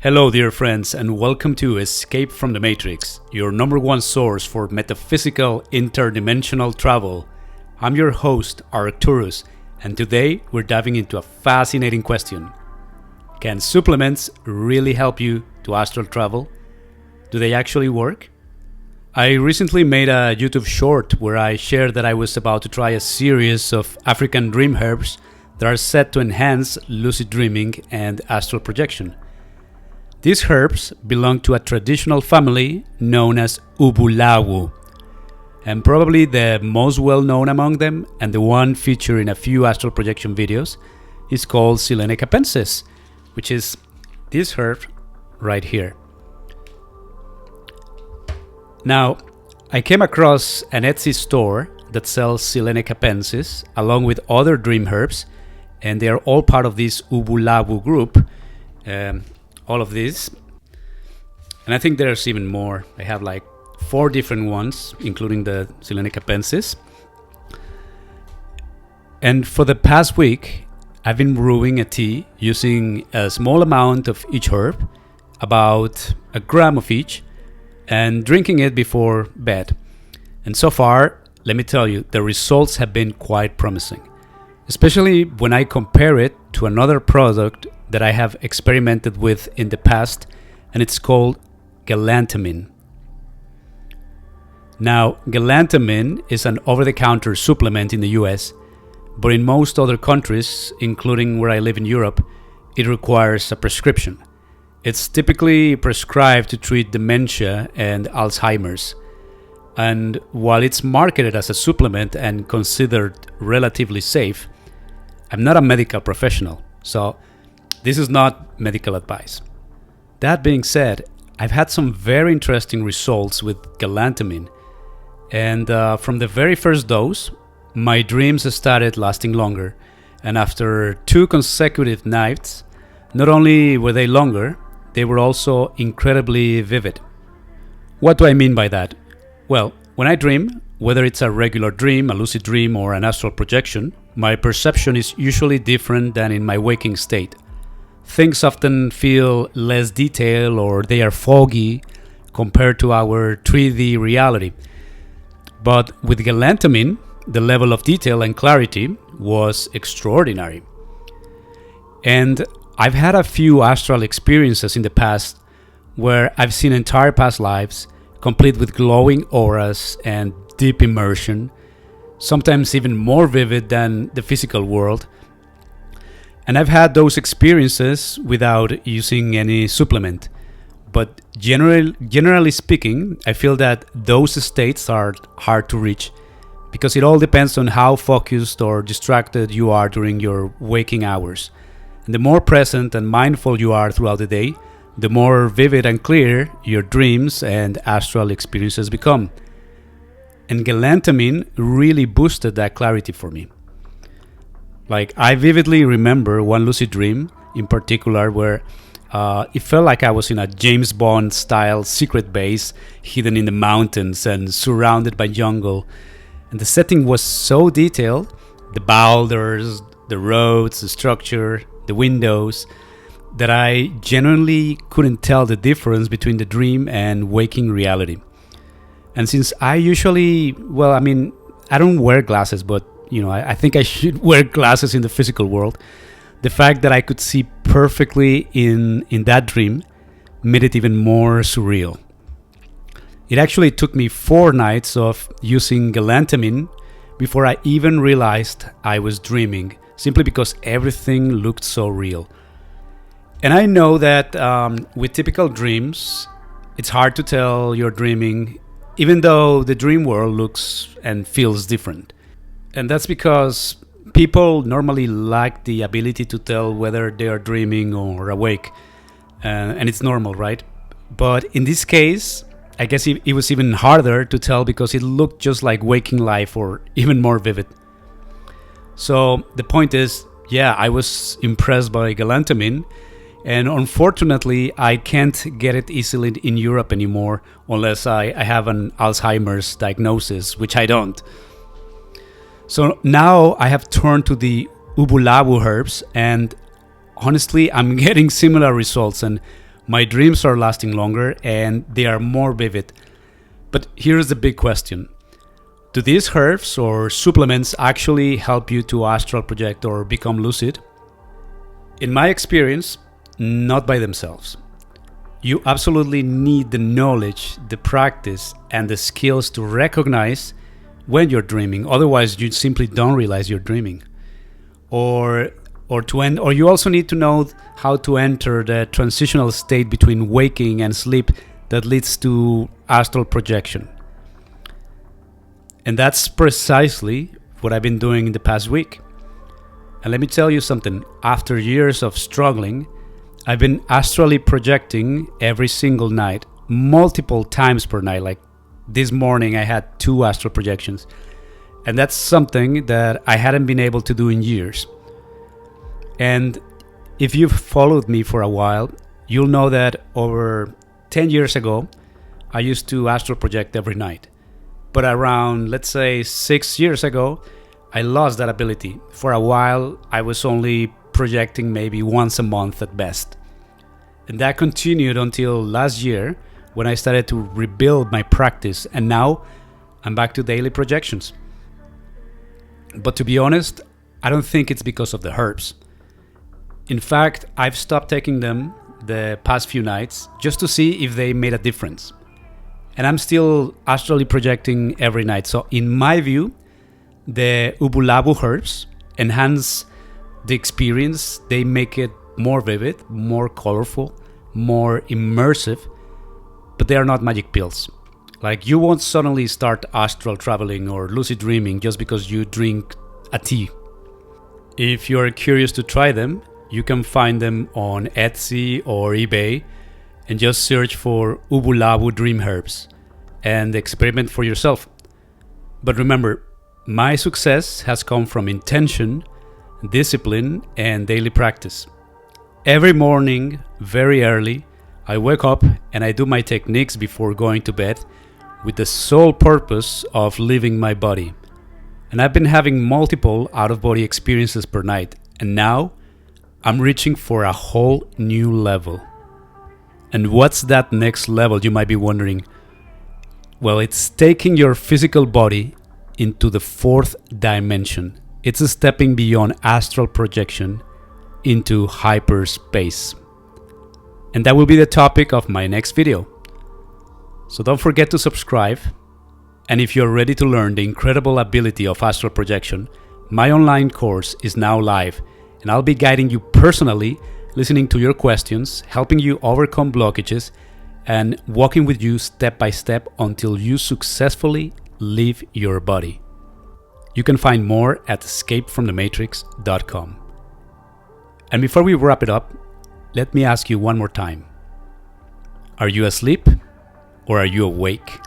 Hello, dear friends, and welcome to Escape from the Matrix, your number one source for metaphysical interdimensional travel. I'm your host, Arcturus, and today we're diving into a fascinating question. Can supplements really help you to astral travel? Do they actually work? I recently made a YouTube short where I shared that I was about to try a series of African dream herbs that are said to enhance lucid dreaming and astral projection. These herbs belong to a traditional family known as Ubulawu, and probably the most well-known among them, and the one featured in a few astral projection videos, is called Silene Capensis, which is this herb right here. Now, I came across an Etsy store that sells Silene Capensis along with other dream herbs, and they are all part of this Ubulawu group. All of these, and I think there's even more. I have like 4 different ones, including the Silene Capensis. And for the past week, I've been brewing a tea using a small amount of each herb, about a gram of each, and drinking it before bed. And so far, let me tell you, the results have been quite promising, especially when I compare it to another product that I have experimented with in the past, and it's called Galantamine. Now, Galantamine is an over-the-counter supplement in the US, but in most other countries, including where I live in Europe, it requires a prescription. It's typically prescribed to treat dementia and Alzheimer's. And while it's marketed as a supplement and considered relatively safe, I'm not a medical professional, so this is not medical advice. That being said, I've had some very interesting results with Galantamine, and from the very first dose, my dreams started lasting longer, and after 2 consecutive nights, not only were they longer, they were also incredibly vivid. What do I mean by that? Well, when I dream, whether it's a regular dream, a lucid dream, or an astral projection, my perception is usually different than in my waking state. Things often feel less detailed or they are foggy compared to our 3D reality. But with Galantamine, the level of detail and clarity was extraordinary. And I've had a few astral experiences in the past where I've seen entire past lives, complete with glowing auras and deep immersion, sometimes even more vivid than the physical world. And I've had those experiences without using any supplement. But generally speaking, I feel that those states are hard to reach because it all depends on how focused or distracted you are during your waking hours. And the more present and mindful you are throughout the day, the more vivid and clear your dreams and astral experiences become. And Galantamine really boosted that clarity for me. Like, I vividly remember one lucid dream in particular where it felt like I was in a James Bond style secret base hidden in the mountains and surrounded by jungle. And the setting was so detailed, the boulders, the roads, the structure, the windows, that I genuinely couldn't tell the difference between the dream and waking reality. And since I usually, I don't wear glasses, but I think I should wear glasses in the physical world. The fact that I could see perfectly in that dream made it even more surreal. It actually took me 4 nights of using Galantamine before I even realized I was dreaming, simply because everything looked so real. And I know that with typical dreams, it's hard to tell you're dreaming, even though the dream world looks and feels different. And that's because people normally lack the ability to tell whether they are dreaming or awake. And it's normal, right? But in this case, I guess it was even harder to tell because it looked just like waking life or even more vivid. So the point is, yeah, I was impressed by Galantamine. And unfortunately, I can't get it easily in Europe anymore unless I have an Alzheimer's diagnosis, which I don't. So now I have turned to the Ubulawu herbs, and honestly, I'm getting similar results. And My dreams are lasting longer and they are more vivid. But here's the big question. Do these herbs or supplements actually help you to astral project or become lucid? In my experience, not by themselves. You absolutely need the knowledge, the practice, and the skills to recognize when you're dreaming. Otherwise, you simply don't realize you're dreaming. Or you also need to know how to enter the transitional state between waking and sleep that leads to astral projection. And that's precisely what I've been doing in the past week. And let me tell you something. After years of struggling, I've been astrally projecting every single night, multiple times per night. Like this morning, I had 2 astral projections. And that's something that I hadn't been able to do in years. And if you've followed me for a while, you'll know that over 10 years ago, I used to astral project every night. But around, let's say, 6 years ago, I lost that ability. For a while, I was only projecting maybe once a month at best. And that continued until last year when I started to rebuild my practice. And now I'm back to daily projections. But to be honest, I don't think it's because of the herbs. In fact, I've stopped taking them the past few nights just to see if they made a difference. And I'm still astrally projecting every night. So in my view, the Ubulawu herbs enhance the experience. They make it more vivid, more colorful, more immersive, but they are not magic pills. Like you won't suddenly start astral traveling or lucid dreaming just because you drink a tea. If you're curious to try them, you can find them on Etsy or eBay and just search for Ubulawu dream herbs and experiment for yourself. But remember, my success has come from intention, discipline, and daily practice. Every morning, very early, I wake up and I do my techniques before going to bed with the sole purpose of leaving my body. And I've been having multiple out-of-body experiences per night, and now I'm reaching for a whole new level. And what's that next level, you might be wondering? Well, it's taking your physical body into the 4th dimension. It's a stepping beyond astral projection into hyperspace. And that will be the topic of my next video. So don't forget to subscribe. And if you're ready to learn the incredible ability of astral projection, my online course is now live. And I'll be guiding you personally, listening to your questions, helping you overcome blockages, and walking with you step by step until you successfully leave your body. You can find more at escapefromthematrix.com. And before we wrap it up, let me ask you one more time. Are you asleep or are you awake?